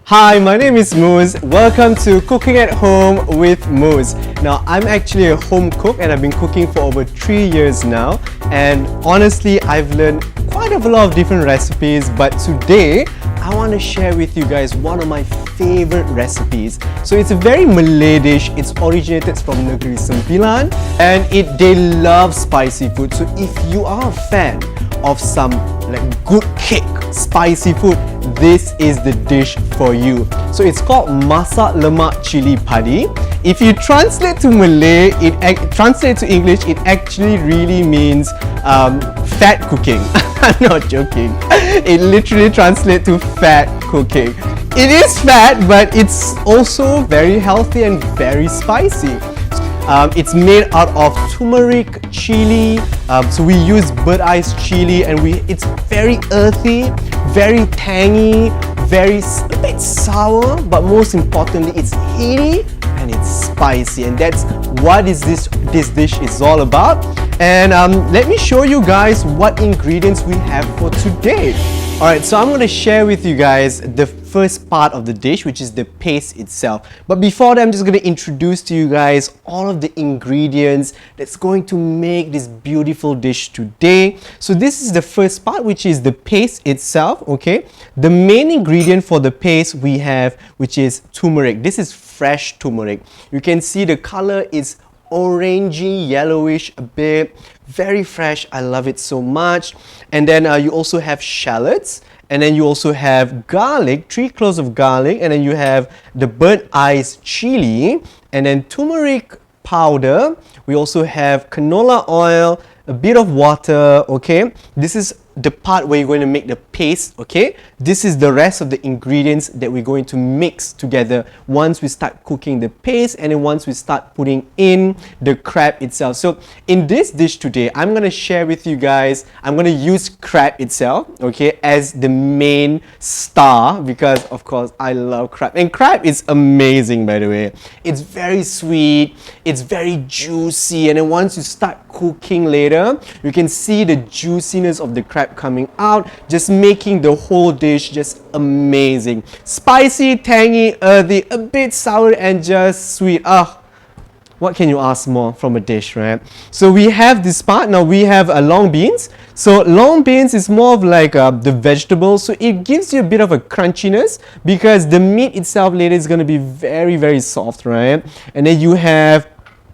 Hi, my name is Moose. Welcome to Cooking at Home with Moose. Now, I'm actually a home cook and I've been cooking for over 3 years now. And honestly, I've learned quite a lot of different recipes, but today I want to share with you guys one of my favorite recipes. So it's a very Malay dish. It's originated from Negeri Sembilan and they love spicy food. So if you are a fan of some good kick spicy food, this is the dish for you. So it's called Masak Lemak Cili Padi. If you translate to Malay, translate to English, it actually really means fat cooking. I'm not joking. It literally translates to fat cooking. It is fat, but it's also very healthy and very spicy. It's made out of turmeric, chili, so we use bird-eyes chili, and it's very earthy, very tangy, a bit sour, but most importantly, it's heaty and it's spicy, and that's what this dish is all about. And let me show you guys what ingredients we have for today. Alright, so I'm going to share with you guys the first part of the dish, which is the paste itself. But before that, I'm just going to introduce to you guys all of the ingredients that's going to make this beautiful dish today. So this is the first part, which is the paste itself, okay? The main ingredient for the paste we have, which is turmeric. This is fresh turmeric. You can see the color is orangey, yellowish a bit, very fresh. I love it so much. And then you also have shallots, and then you also have garlic, 3 cloves of garlic, and then you have the bird-eyes chili, and then turmeric powder. We also have canola oil, a bit of water, okay? This is the part where you're going to make the paste, okay? This is the rest of the ingredients that we're going to mix together once we start cooking the paste, and then once we start putting in the crab itself. So in this dish today, I'm going to share with you guys, I'm going to use crab itself, okay, as the main star, because of course I love crab, and crab is amazing, by the way. It's very sweet, it's very juicy, and then once you start cooking later, you can see the juiciness of the crab coming out, just making the whole dish just amazing. Spicy, tangy, earthy, a bit sour, and just sweet. What can you ask more from a dish, right? So we have this part. Now we have long beans. So long beans is more of like the vegetable, so it gives you a bit of a crunchiness because the meat itself later is going to be very soft, right? And then you have,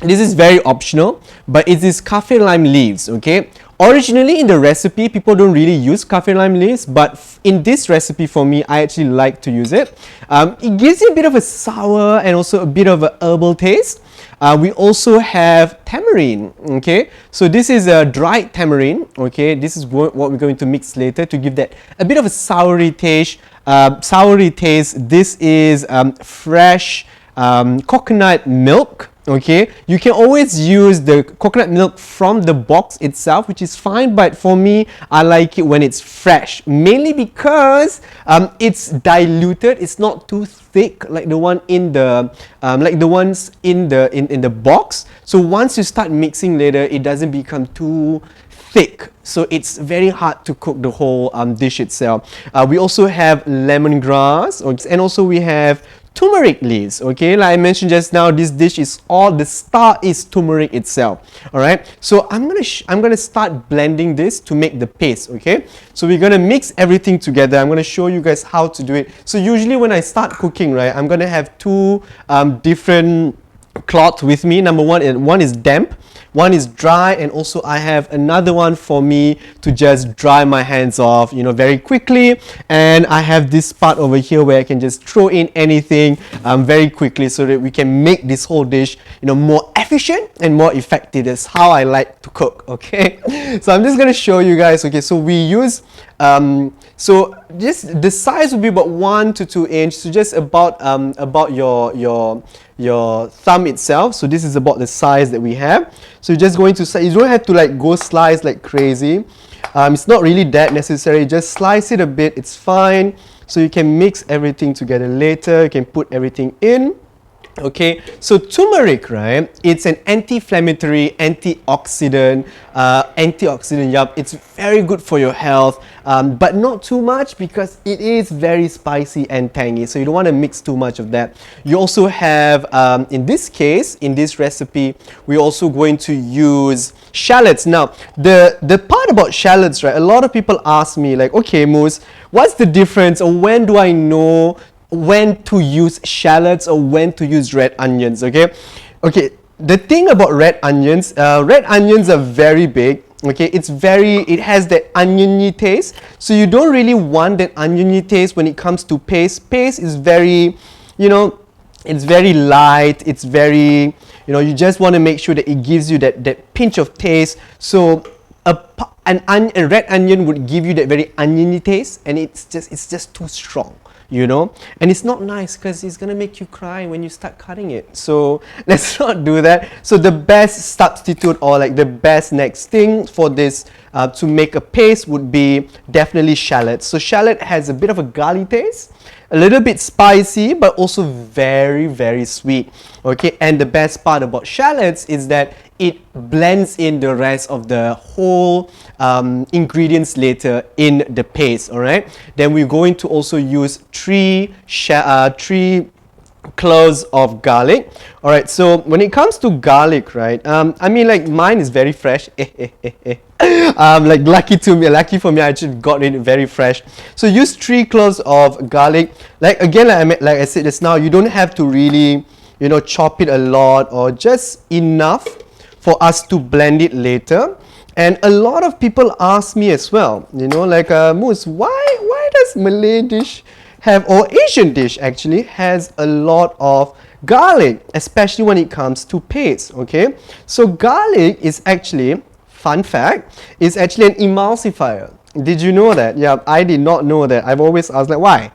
this is very optional, but it is kaffir lime leaves, okay? Originally in the recipe, people don't really use kaffir lime leaves, but in this recipe for me, I actually like to use it. It gives you a bit of a sour and also a bit of a herbal taste. We also have tamarind, okay? So this is a dried tamarind, okay? This is what we're going to mix later to give that a bit of a soury taste. This is fresh coconut milk. Okay, you can always use the coconut milk from the box itself, which is fine, but for me, I like it when it's fresh, mainly because it's diluted. It's not too thick like the one in the the ones in the box. So once you start mixing later, it doesn't become too thick, so it's very hard to cook the whole dish itself. We also have lemongrass, and also we have turmeric leaves, okay? Like I mentioned just now, this dish is the star is turmeric itself. All right, so I'm gonna start blending this to make the paste, okay? So we're gonna mix everything together. I'm gonna show you guys how to do it. So usually when I start cooking, right, I'm gonna have 2 different cloths with me. Number one is damp, one is dry, and also I have another one for me to just dry my hands off, you know, very quickly. And I have this part over here where I can just throw in anything very quickly so that we can make this whole dish, you know, more efficient and more effective. That's how I like to cook, okay? So I'm just going to show you guys, okay? So we use so just the size will be about 1 to 2 inch, so just about your thumb itself. So this is about the size that we have. So you're just going to, you don't have to like go slice like crazy. It's not really that necessary. Just slice it a bit, it's fine. So you can mix everything together later. You can put everything in. Okay, so turmeric, right? It's an anti-inflammatory, antioxidant. Yup, it's very good for your health, but not too much because it is very spicy and tangy. So you don't want to mix too much of that. You also have, in this case, in this recipe, we're also going to use shallots. Now, the part about shallots, right? A lot of people ask me, like, okay, Moose, what's the difference, or when do I know when to use shallots or when to use red onions? Okay, the thing about red onions are very big. Okay, it has that oniony taste, so you don't really want that oniony taste when it comes to paste is very, it's very light, it's very, you just want to make sure that it gives you that pinch of taste. So a red onion would give you that very oniony taste, and it's just too strong, and it's not nice because it's gonna make you cry when you start cutting it. So let's not do that. So the best substitute, or like the best next thing for this to make a paste, would be definitely shallots. So shallot has a bit of a garlic taste, a little bit spicy, but also very, very sweet. Okay, and the best part about shallots is that it blends in the rest of the whole ingredients later in the paste. All right, then we're going to also use three cloves of garlic. All right, so when it comes to garlic, right, I mean, like, mine is very fresh. Like, lucky for me, I actually got it very fresh. So use 3 cloves of garlic. Like, again, like I said just now, you don't have to really, chop it a lot, or just enough for us to blend it later. And a lot of people ask me as well, like, Moose, why does Malay dish have, or Asian dish actually, has a lot of garlic, especially when it comes to paste? Okay, so garlic is actually, fun fact, is actually an emulsifier. Did you know that? Yeah, I did not know that. I've always asked, like, why?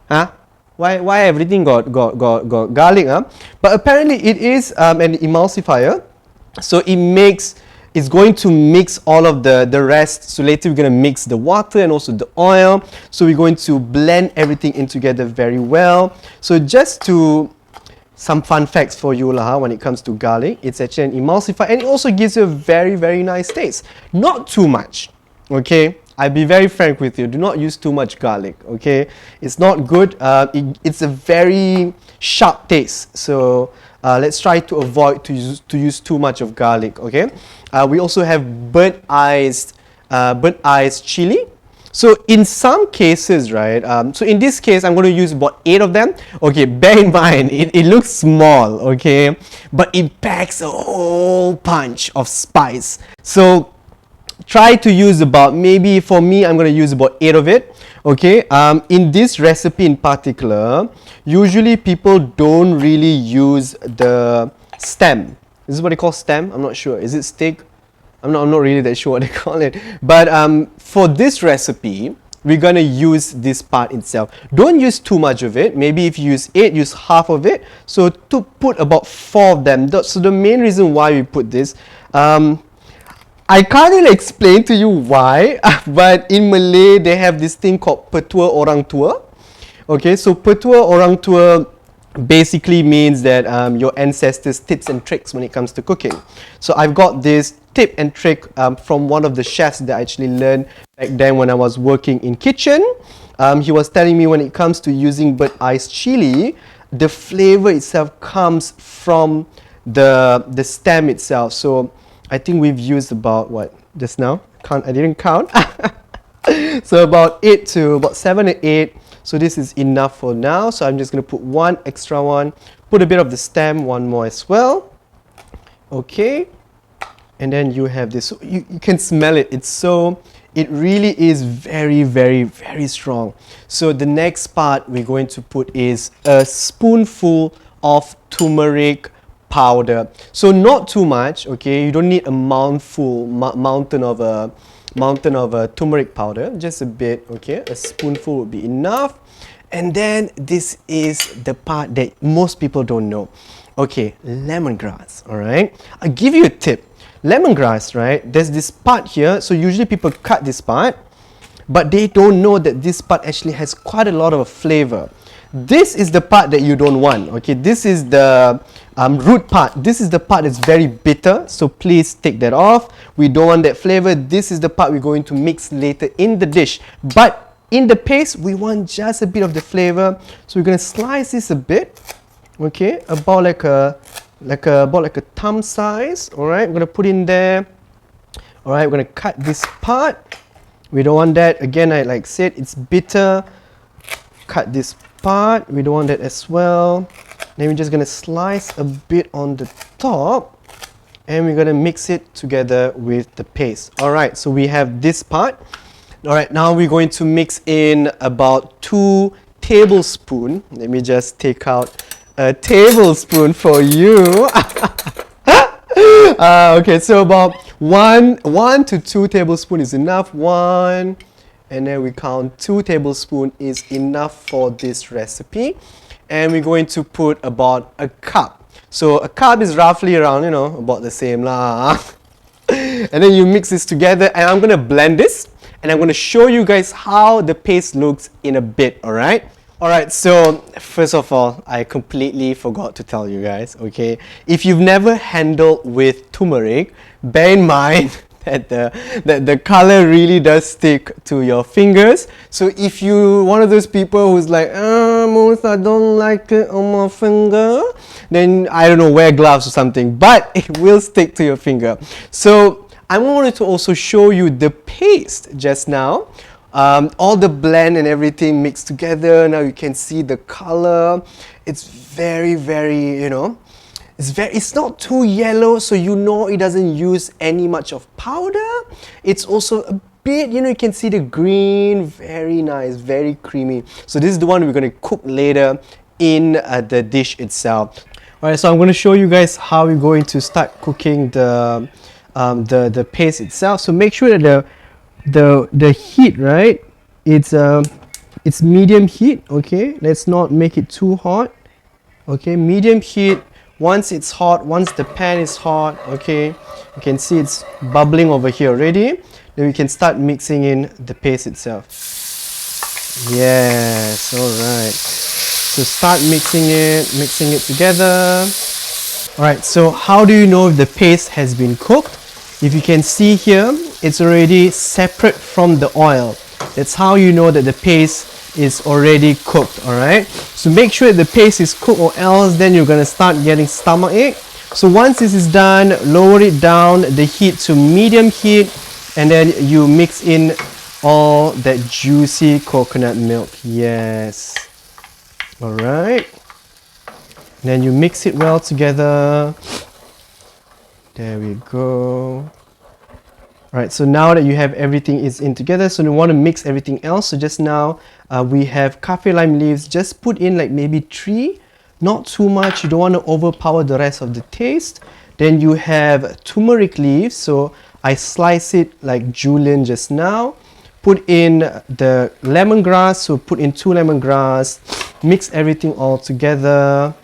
Huh? Why everything got garlic? Huh? But apparently it is an emulsifier. So it's going to mix all of the rest. So later we're going to mix the water and also the oil. So we're going to blend everything in together very well. So just some fun facts for you when it comes to garlic. It's actually an emulsifier, and it also gives you a very, very nice taste. Not too much, okay? I'll be very frank with you. Do not use too much garlic, okay? It's not good. It's a very sharp taste. So let's try to avoid to use too much of garlic, okay? We also have burnt iced chili. So in some cases, right, so in this case, I'm going to use about 8 of them. Okay, bear in mind, it looks small, okay, but it packs a whole punch of spice. So try to use about, maybe for me, I'm going to use about 8 of it. Okay, in this recipe in particular, usually people don't really use the stem. This is what they call stem. I'm not sure. Is it stick? I'm not really that sure what they call it. But for this recipe, we're going to use this part itself. Don't use too much of it. Maybe if you use 8, use half of it. So to put about 4 of them. So the main reason why we put this, I can't really explain to you why, but in Malay, they have this thing called petua orang tua. Okay, so petua orang tua basically means that your ancestors' tips and tricks when it comes to cooking. So I've got this tip and trick from one of the chefs that I actually learned back then when I was working in kitchen. He was telling me when it comes to using burnt iced chili, the flavor itself comes from the stem itself. So I think we've used about, what, just now? I didn't count. So about 7 or 8. So this is enough for now. So I'm just going to put 1 extra one. Put a bit of the stem, 1 more as well. Okay. And then you have this. So you can smell it. It really is very, very, very strong. So the next part we're going to put is a spoonful of turmeric powder. So not too much, okay? You don't need a mountain of turmeric powder. Just a bit, okay? A spoonful would be enough. And then this is the part that most people don't know. Okay, lemongrass, all right? I'll give you a tip. Lemongrass, right? There's this part here. So usually people cut this part, but they don't know that this part actually has quite a lot of flavor. this is the part that you don't want. Okay, this is the root part. This is the part that's very bitter, so please take that off. We don't want that flavor. This is the part we're going to mix later in the dish, but in the paste we want just a bit of the flavor, so we're going to slice this a bit. Okay, about like a thumb size. All right, we're going to put in there. All right, we're going to cut this part. We don't want that. Again, I like said, it's bitter. Cut this part. We don't want that as well. Then we're just going to slice a bit on the top, and we're going to mix it together with the paste. All right, so we have this part. All right, now we're going to mix in about 2 tablespoons. Let me just take out a tablespoon for you. Okay, so about 1 to 2 tablespoons is enough. 1, and then we count 2 tablespoons is enough for this recipe. And we're going to put about a cup. So a cup is roughly around, you know, about the same lah. And then you mix this together, and I'm going to blend this, and I'm going to show you guys how the paste looks in a bit. All right. Alright, so first of all, I completely forgot to tell you guys, okay? If you've never handled with turmeric, bear in mind that the color really does stick to your fingers. So if you one of those people who's like, Moose, I don't like it on my finger, then I don't know, wear gloves or something, but it will stick to your finger. So I wanted to also show you the paste just now. All the blend and everything mixed together. Now you can see the color. It's very, very, you know, it's not too yellow, so you know it doesn't use any much of powder. It's also a bit, you know, you can see the green. Very nice, very creamy. So this is the one we're going to cook later in the dish itself. Alright, so I'm going to show you guys how we're going to start cooking the paste itself. So make sure that the heat, right, it's medium heat. Okay, let's not make it too hot. Okay, medium heat. Once it's hot, once the pan is hot, okay, you can see it's bubbling over here already, then we can start mixing in the paste itself. Yes, all right, so start mixing it together. All right, so how do you know if the paste has been cooked? If you can see here, it's already separate from the oil. That's how you know that the paste is already cooked. All right, so make sure that the paste is cooked, or else then you're going to start getting stomachache. So once this is done, lower it down the heat to medium heat, and then you mix in all that juicy coconut milk. Yes, all right, then you mix it well together. There we go. Alright, so now that you have everything is in together, so you want to mix everything else. So just now we have kaffir lime leaves. Just put in like maybe 3, not too much. You don't want to overpower the rest of the taste. Then you have turmeric leaves. So I slice it like julienne just now. Put in the lemongrass. So put in 2 lemongrass. Mix everything all together.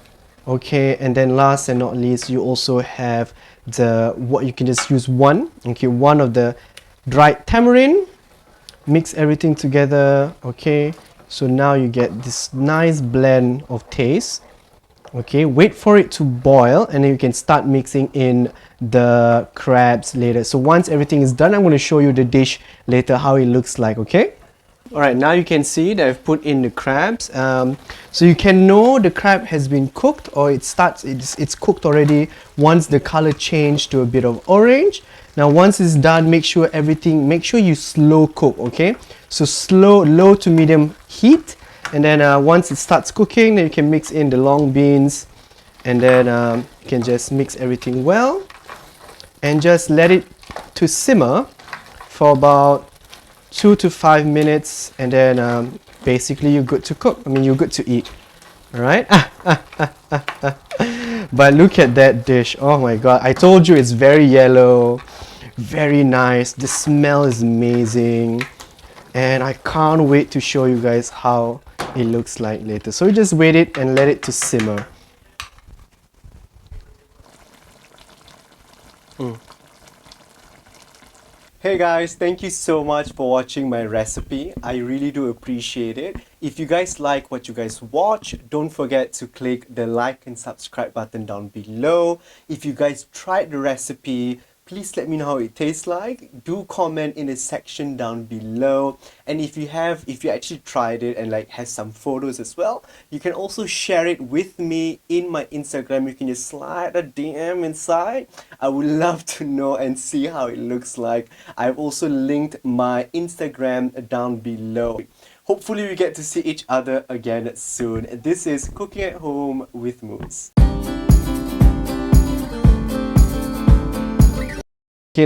Okay, and then last and not least, you also have you can just use one of the dried tamarind. Mix everything together. Okay, so now you get this nice blend of taste. Okay, wait for it to boil, and then you can start mixing in the crabs later. So once everything is done, I'm going to show you the dish later, how it looks like. Okay. Alright, now you can see that I've put in the crabs. So you can know the crab has been cooked, or it's cooked already once the color changed to a bit of orange. Now once it's done, make sure you slow cook, okay? So low to medium heat, and then once it starts cooking, then you can mix in the long beans, and then you can just mix everything well, and just let it to simmer for about 2 to 5 minutes, and then basically you're good to cook. I mean, you're good to eat. All right. But look at that dish. Oh my god, I told you it's very yellow, very nice. The smell is amazing, and I can't wait to show you guys how it looks like later. So just wait it and let it to simmer. Hey guys, thank you so much for watching my recipe. I really do appreciate it. If you guys like what you guys watch, don't forget to click the like and subscribe button down below. If you guys tried the recipe, please let me know how it tastes like. Do comment in the section down below. And if you actually tried it and like has some photos as well, you can also share it with me in my Instagram. You can just slide a DM inside. I would love to know and see how it looks like. I've also linked my Instagram down below. Hopefully we get to see each other again soon. This is Cooking at Home with Moose. Okay,